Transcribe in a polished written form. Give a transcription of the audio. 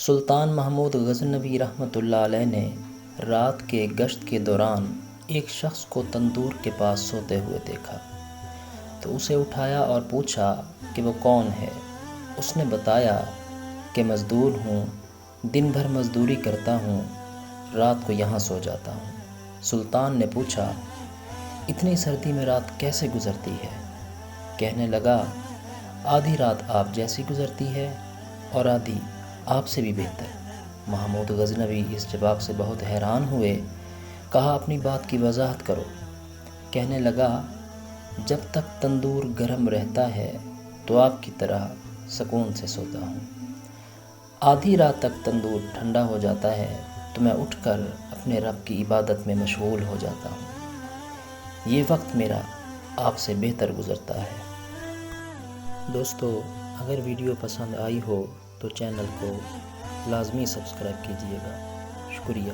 سلطان محمود غزنوی رحمۃ اللہ علیہ نے رات کے گشت کے دوران ایک شخص کو تندور کے پاس سوتے ہوئے دیکھا تو اسے اٹھایا اور پوچھا کہ وہ کون ہے۔ اس نے بتایا کہ مزدور ہوں، دن بھر مزدوری کرتا ہوں، رات کو یہاں سو جاتا ہوں۔ سلطان نے پوچھا، اتنی سردی میں رات کیسے گزرتی ہے؟ کہنے لگا، آدھی رات آپ جیسی گزرتی ہے اور آدھی آپ سے بھی بہتر۔ محمود غزنوی اس جواب سے بہت حیران ہوئے، کہا، اپنی بات کی وضاحت کرو۔ کہنے لگا، جب تک تندور گرم رہتا ہے تو آپ کی طرح سکون سے سوتا ہوں، آدھی رات تک تندور ٹھنڈا ہو جاتا ہے تو میں اٹھ کر اپنے رب کی عبادت میں مشغول ہو جاتا ہوں۔ یہ وقت میرا آپ سے بہتر گزرتا ہے۔ دوستو، اگر ویڈیو پسند آئی ہو تو چینل کو لازمی سبسکرائب کیجیے گا۔ شکریہ۔